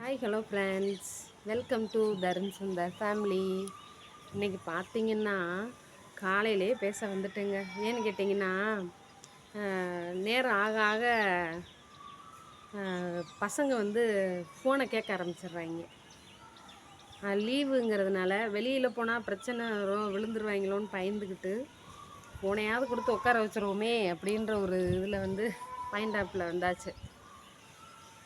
Hi hello friends, welcome to Tarun Sundar family. இன்றைக்கி பார்த்தீங்கன்னா காலையிலே பேச வந்துட்டேங்க. ஏன்னு கேட்டிங்கன்னா நேரம் ஆக ஆக பசங்க வந்து ஃபோனை கேட்க ஆரம்பிச்சிடுறாங்க. லீவுங்கிறதுனால வெளியில் போனால் பிரச்சனை வரும், விழுந்துருவாங்களோன்னு பயந்துக்கிட்டு ஃபோனையாவது கொடுத்து உட்கார வச்சுருவோமே அப்படின்ற ஒரு இதில் வந்து மைண்ட் ஆப்பில் வந்தாச்சு.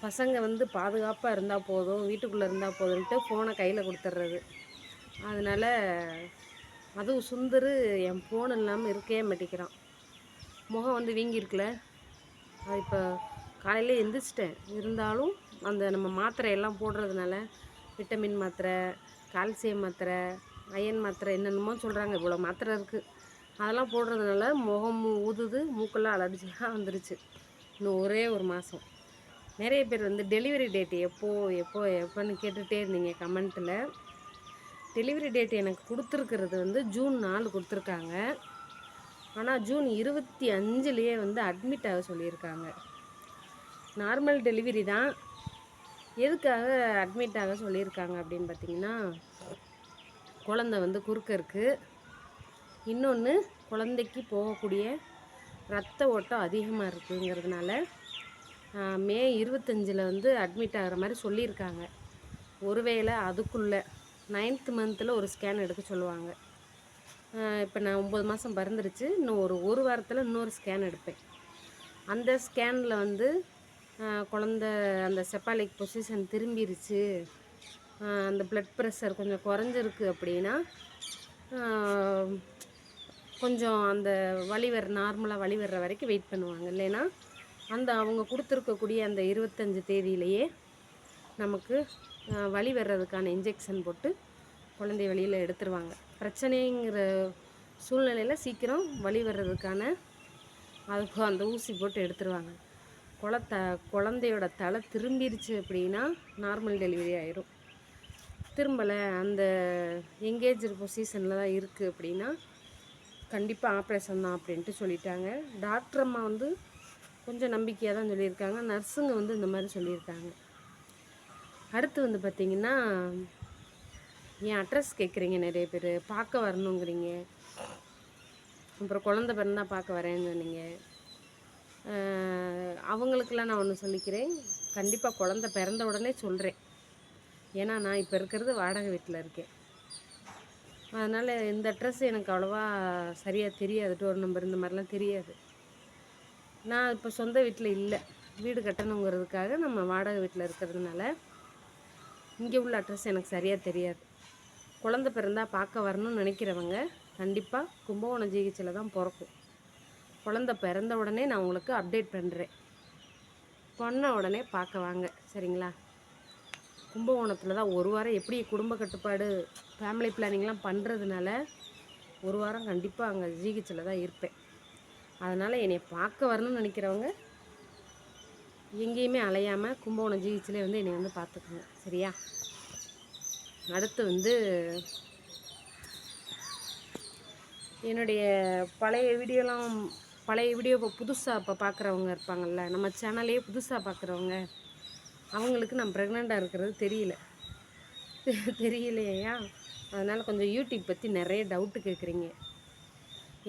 பசங்க வந்து பாதுகாப்பாக இருந்தால் போதும், வீட்டுக்குள்ளே இருந்தால் போதும்ன்ட்டு ஃபோனை கையில் கொடுத்துட்றது. அதனால் அதுவும் சுந்தரு என் ஃபோன் இல்லாமல் இருக்கவே மாட்டேங்கிறான். முகம் வந்து வீங்கியிருக்குல, அது இப்போ காலையில் எந்திரிச்சிட்டேன். இருந்தாலும் அந்த நம்ம மாத்திரையெல்லாம் போடுறதுனால விட்டமின் மாத்திரை, கால்சியம் மாத்திரை, அயன் மாத்திரை, என்னென்னமோ சொல்கிறாங்க, இவ்வளோ மாத்திரை இருக்குது. அதெல்லாம் போடுறதுனால முகம் ஊதுது, மூக்கெல்லாம் அலர்ஜியாக வந்துருச்சு. இன்னும் ஒரே ஒரு மாதம். நிறைய பேர் வந்து டெலிவரி டேட் எப்போன்னு கேட்டுகிட்டே இருந்தீங்க கமெண்ட்டில். டெலிவரி டேட் எனக்கு கொடுத்துருக்கிறது வந்து ஜூன் 4 கொடுத்துருக்காங்க. ஆனால் ஜூன் 25லேயே வந்து அட்மிட் ஆக சொல்லியிருக்காங்க. நார்மல் டெலிவரி தான். எதுக்காக அட்மிட் ஆக சொல்லியிருக்காங்க அப்படின்னு பார்த்தீங்கன்னா, குழந்தை வந்து குறுக்க இருக்குது. இன்னொன்று, குழந்தைக்கு போகக்கூடிய ரத்த ஓட்டம் அதிகமாக இருக்குங்கிறதுனால மே 25 வந்து அட்மிட் ஆகிற மாதிரி சொல்லியிருக்காங்க. ஒருவேளை அதுக்குள்ளே 9th மந்தில் ஒரு ஸ்கேன் எடுக்க சொல்லுவாங்க. இப்போ நான் 9 மாதம் பிறந்துருச்சு. இன்னும் ஒரு வாரத்தில் இன்னொரு ஸ்கேன் எடுப்பேன். அந்த ஸ்கேனில் வந்து குழந்த அந்த செப்பாலிக் பொசிஷன் திரும்பிருச்சு, அந்த ப்ளட் ப்ரெஷர் கொஞ்சம் குறைஞ்சிருக்கு அப்படின்னா கொஞ்சம் அந்த நார்மலாக வழி வர்ற வரைக்கும் வெயிட் பண்ணுவாங்க. இல்லைன்னா அந்த அவங்க கொடுத்துருக்கக்கூடிய அந்த 25 தேதியிலேயே நமக்கு வலி வர்றதுக்கான இன்ஜெக்ஷன் போட்டு குழந்தைய வெளியில் எடுத்துருவாங்க. பிரச்சனைங்கிற சூழ்நிலையில் சீக்கிரம் வலி வர்றதுக்கான அதுக்கு அந்த ஊசி போட்டு எடுத்துருவாங்க. குழந்தையோட தலை திரும்பிருச்சு அப்படின்னா நார்மல் டெலிவரி ஆயிரும். திரும்பலை, அந்த எங்கேஜ் பொசிஷனில் தான் இருக்குது அப்படின்னா கண்டிப்பாக ஆப்ரேஷன் தான் அப்படின்ட்டு சொல்லிட்டாங்க. டாக்டர் அம்மா வந்து கொஞ்சம் நம்பிக்கையாக தான் சொல்லியிருக்காங்க. நர்ஸுங்க வந்து இந்த மாதிரி சொல்லியிருக்காங்க. அடுத்து வந்து பார்த்திங்கன்னா, என் அட்ரஸ் கேட்குறீங்க நிறைய பேர், பார்க்க வரணுங்கிறீங்க. அப்புறம் குழந்த பிறந்தா பார்க்க வரேன்னு சொன்னீங்க. அவங்களுக்கெல்லாம் நான் ஒன்று சொல்லிக்கிறேன், கண்டிப்பாக குழந்த பிறந்த உடனே சொல்கிறேன். ஏன்னா நான் இப்போ இருக்கிறது வாடகை வீட்டில் இருக்கேன். அதனால் இந்த அட்ரஸ் எனக்கு அவ்வளோவா சரியாக தெரியாது, டோர் நம்பர் இந்த மாதிரிலாம் தெரியாது. நான் இப்போ சொந்த வீட்டில் இல்லை, வீடு கட்டணுங்கிறதுக்காக நம்ம வாடகை வீட்டில் இருக்கிறதுனால இங்கே உள்ள அட்ரஸ் எனக்கு சரியாக தெரியாது. குழந்த பிறந்தால் பார்க்க வரணும்னு நினைக்கிறவங்க கண்டிப்பாக கும்பகோணம் ஜிஹெச்சில் தான் பிறக்கும். குழந்த பிறந்த உடனே நான் உங்களுக்கு அப்டேட் பண்ணுறேன். பொண்ண உடனே பார்க்க வாங்க, சரிங்களா? கும்பகோணத்தில் தான் ஒரு வாரம், எப்படி குடும்ப கட்டுப்பாடு ஃபேமிலி பிளானிங்லாம் பண்ணுறதுனால ஒரு வாரம் கண்டிப்பாக அங்கே ஜிஹெச்சில் தான் இருப்பேன். அதனால் என்னை பார்க்க வரணும்னு நினைக்கிறவங்க எங்கேயுமே அலையாமல் கும்பகோணம் ஜிஹெச்சில் வந்து என்னை வந்து பார்த்துக்குங்க, சரியா? அடுத்து வந்து என்னுடைய பழைய வீடியோ இப்போ புதுசாக இப்போ பார்க்குறவங்க இருப்பாங்கள்ல, நம்ம சேனல்லையே புதுசாக பார்க்குறவங்க, அவங்களுக்கு நான் ப்ரெக்னெண்ட்டாக இருக்கிறது தெரியலையா? அதனால் கொஞ்சம் யூடியூப் பற்றி நிறைய டவுட்டு கேட்குறீங்க.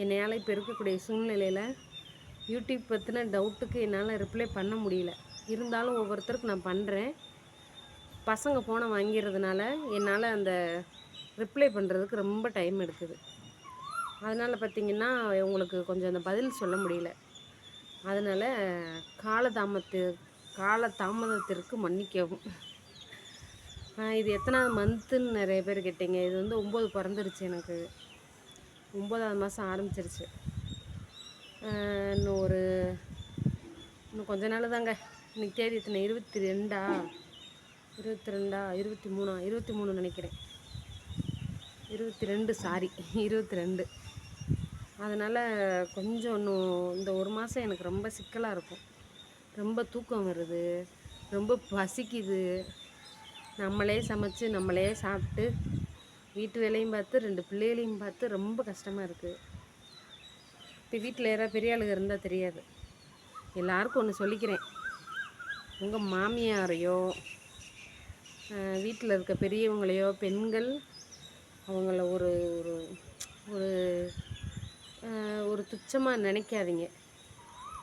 என்னையால் இப்போ இருக்கக்கூடிய சூழ்நிலையில் யூடியூப் பற்றின டவுட்டுக்கு என்னால் ரிப்ளை பண்ண முடியல. இருந்தாலும் ஒவ்வொருத்தருக்கு நான் பண்ணுறேன். பசங்க ஃபோனை வாங்கிறதுனால என்னால் அந்த ரிப்ளை பண்ணுறதுக்கு ரொம்ப டைம் எடுக்குது. அதனால் பார்த்திங்கன்னா உங்களுக்கு கொஞ்சம் அந்த பதில் சொல்ல முடியல. அதனால் காலதாமதத்திற்கு மன்னிக்கவும். இது எத்தனாவது மந்த்துன்னு நிறைய பேர் கேட்டீங்க. இது வந்து 9 பிறந்துருச்சு, எனக்கு 9வது மாதம் ஆரம்பிச்சிருச்சு. இன்னும் கொஞ்ச நாள் தாங்க. இன்றைக்கி தேதி எத்தனை, 23 நினைக்கிறேன், 22. அதனால் கொஞ்சம் இன்னும் இந்த ஒரு மாதம் எனக்கு ரொம்ப சிக்கலாக இருக்கும். ரொம்ப தூக்கம் வருது, ரொம்ப பசிக்குது. நம்மளே சமைச்சு நம்மளே சாப்பிட்டு வீட்டு வேலையும் பார்த்து 2 பிள்ளைகளையும் பார்த்து ரொம்ப கஷ்டமாக இருக்குது. இப்போ வீட்டில் யாராவது பெரிய ஆளுங்க இருந்தால் தெரியாது. எல்லாருக்கும் ஒன்று சொல்லிக்கிறேன், உங்கள் மாமியாரையோ வீட்டில் இருக்க பெரியவங்களையோ பெண்கள் அவங்கள ஒரு ஒரு ஒரு ஒரு துச்சமாக நினைக்காதீங்க.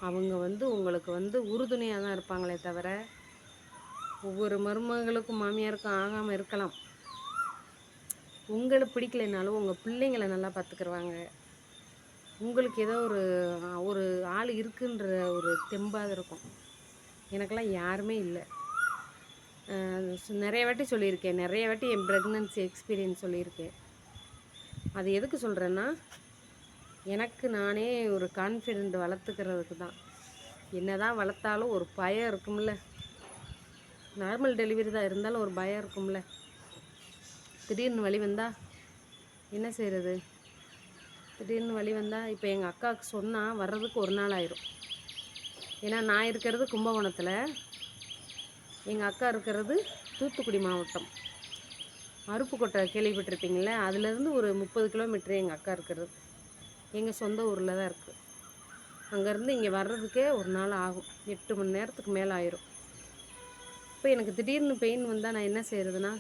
அவங்க வந்து உங்களுக்கு வந்து உறுதுணையாக தான் இருப்பாங்களே தவிர, ஒவ்வொரு மருமகளுக்கும் மாமியாருக்கும் ஆகாமல் இருக்கலாம். உங்களை பிடிக்கலைனாலும் உங்கள் பிள்ளைங்களை நல்லா பார்த்துக்குருவாங்க. உங்களுக்கு ஏதோ ஒரு ஒரு ஆள் இருக்குன்ற ஒரு தெம்பாக இருக்கும். எனக்கெல்லாம் யாருமே இல்லை. நிறைய வாட்டி சொல்லியிருக்கேன், நிறைய வாட்டி என் ப்ரெக்னன்சி எக்ஸ்பீரியன்ஸ் சொல்லியிருக்கேன். அது எதுக்கு சொல்கிறேன்னா, எனக்கு நானே ஒரு கான்ஃபிடென்ட் வளர்த்துக்கிறதுக்கு தான். என்ன தான் வளர்த்தாலும் ஒரு பயம் இருக்கும்ல. நார்மல் டெலிவரி தான் இருந்தாலும் ஒரு பயம் இருக்கும்ல. திடீர்னு வலி வந்தால் என்ன செய்கிறது? திடீர்னு வலி வந்தால் இப்போ எங்கள் அக்காவுக்கு சொன்னால் வர்றதுக்கு ஒரு நாள் ஆயிரும். ஏன்னா நான் இருக்கிறது கும்பகோணத்தில், எங்கள் அக்கா இருக்கிறது தூத்துக்குடி மாவட்டம். அருப்புக்கோட்டை கேள்விப்பட்டிருப்பீங்களே, அதுலேருந்து ஒரு 30 கிலோமீட்டரு எங்கள் அக்கா இருக்கிறது. எங்கள் சொந்த ஊரில் தான் இருக்குது. அங்கேருந்து இங்கே வர்றதுக்கே ஒரு நாள் ஆகும். 8 மணி நேரத்துக்கு மேலே ஆயிரும். இப்போ எனக்கு திடீர்னு பெயின் வந்தால் நான் என்ன செய்கிறதுனா,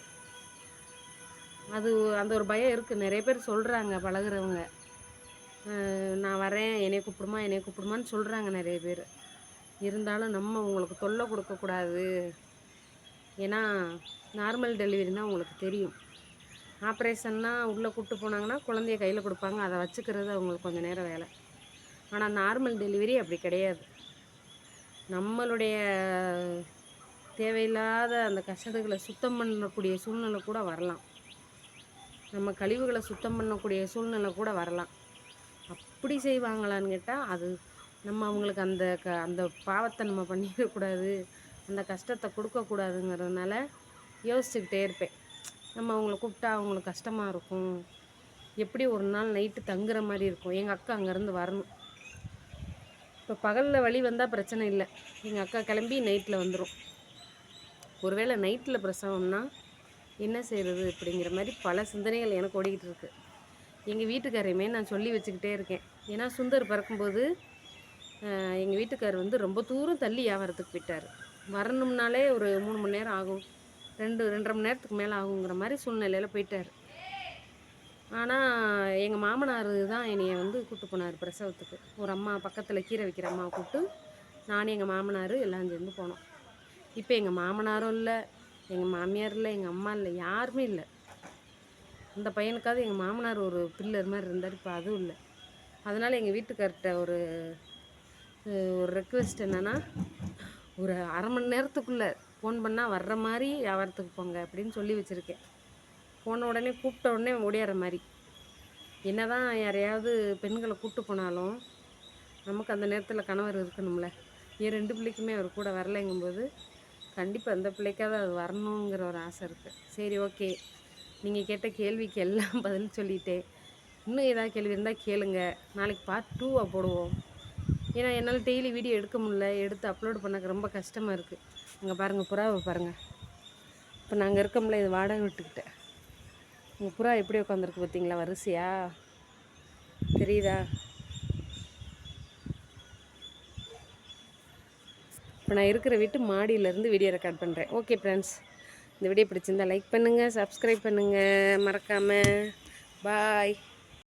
அது அந்த ஒரு பயம் இருக்குது. நிறைய பேர் சொல்கிறாங்க பழகுறவங்க, நான் வரேன் என்னை கூப்பிடுமான்னு சொல்கிறாங்க நிறைய பேர். இருந்தாலும் நம்ம உங்களுக்கு தொல்லை கொடுக்கக்கூடாது. ஏன்னா நார்மல் டெலிவரினால் உங்களுக்கு தெரியும். ஆப்ரேஷன்னா உள்ளே கூப்பிட்டு போனாங்கன்னா குழந்தைய கையில் கொடுப்பாங்க, அதை வச்சுக்கிறது அவங்களுக்கு கொஞ்சம் நேரம் வேலை. ஆனால் நார்மல் டெலிவரி அப்படி கிடையாது. நம்மளுடைய தேவையில்லாத அந்த கசடுகளை சுத்தம் பண்ணக்கூடிய சூழ்நிலை கூட வரலாம். நம்ம கழிவுகளை சுத்தம் பண்ணக்கூடிய சூழ்நிலை கூட வரலாம். அப்படி செய்வாங்களான்னு கேட்டால், அது நம்ம அவங்களுக்கு அந்த பாவத்தை நம்ம பண்ணிடக்கூடாது, அந்த கஷ்டத்தை கொடுக்கக்கூடாதுங்கிறதுனால யோசிச்சுக்கிட்டே இருப்பேன். நம்ம அவங்கள கூப்பிட்டா அவங்களுக்கு கஷ்டமாக இருக்கும். எப்படி ஒரு நாள் நைட்டு தங்குற மாதிரி இருக்கும். எங்கள் அக்கா அங்கேருந்து வரணும். இப்போ பகலில் வலி வந்தால் பிரச்சனை இல்லை, எங்கள் அக்கா கிளம்பி நைட்டில் வந்துடும். ஒருவேளை நைட்டில் பிரசவம்னா என்ன செய்கிறது அப்படிங்கிற மாதிரி பல சிந்தனைகள் எனக்கு ஓடிக்கிட்டு இருக்குது. எங்கள் வீட்டுக்காரையுமே நான் சொல்லி வச்சுக்கிட்டே இருக்கேன். ஏன்னா சுந்தர் பிறக்கும்போது எங்கள் வீட்டுக்கார் வந்து ரொம்ப தூரம் தள்ளி வியாபாரத்துக்கு போயிட்டார். வரணும்னாலே ஒரு 3 மணி நேரம் ஆகும், 2-2.5 மணி நேரத்துக்கு மேலே ஆகுங்கிற மாதிரி சூழ்நிலையில் போயிட்டார். ஆனால் எங்கள் மாமனார் தான் என்னையை வந்து கூப்பிட்டு போனார் பிரசவத்துக்கு. ஒரு அம்மா பக்கத்தில் கீரை வைக்கிற அம்மாவை கூப்பிட்டு நானும் எங்கள் மாமனார் எல்லாம் சேர்ந்து போனோம். இப்போ எங்கள் மாமனாரும் இல்லை, எங்கள் மாமியார் இல்லை, எங்கள் அம்மா இல்லை, யாருமே இல்லை. அந்த பையனுக்காவது எங்கள் மாமனார் ஒரு பில்லர் மாதிரி இருந்தார், இப்போ அதுவும் இல்லை. அதனால் எங்கள் வீட்டுக்கார்ட்ட ஒரு ரெக்வெஸ்ட் என்னென்னா, ஒரு அரை மணி நேரத்துக்குள்ளே ஃபோன் பண்ணால் வர்ற மாதிரி வியாபாரத்துக்கு போங்க அப்படின்னு சொல்லி வச்சுருக்கேன். போன உடனே கூப்பிட்ட உடனே ஓடியார மாதிரி. என்ன தான் யாரையாவது பெண்களை கூப்பிட்டு போனாலும் நமக்கு அந்த நேரத்தில் கணவர் இருக்கணும்ல. என் 2 பிள்ளைக்குமே அவர் கூட வரலைங்கும்போது கண்டிப்பாக அந்த பிள்ளைக்காவது அது வரணுங்கிற ஒரு ஆசை இருக்குது. சரி, ஓகே, நீங்கள் கேட்ட கேள்விக்கு எல்லாம் பதில் சொல்லிட்டேன். இன்னும் ஏதாவது கேள்வி இருந்தால் கேளுங்க. நாளைக்கு பார்ட் 2 போடுவோம். ஏன்னா என்னால் டெய்லி வீடியோ எடுக்க முடியல, எடுத்து அப்லோட் பண்ண ரொம்ப கஷ்டமாக இருக்குது. அங்கே பாருங்கள், புறாவை பாருங்கள். இப்போ நாங்கள் இருக்கோம்ல, இது வாடகை விட்டுக்கிட்டேன். உங்கள் புறா எப்படி உட்காந்துருக்கு பார்த்தீங்களா, வரிசையா தெரியுதா? இப்போ நான் இருக்கிற வீட்டு மாடியிலேருந்து வீடியோ ரெக்கார்ட் பண்ணுறேன். ஓகே ஃப்ரெண்ட்ஸ், இந்த வீடியோ பிடிச்சிருந்தால் லைக் பண்ணுங்கள், சப்ஸ்கிரைப் பண்ணுங்கள் மறக்காமல். பாய்.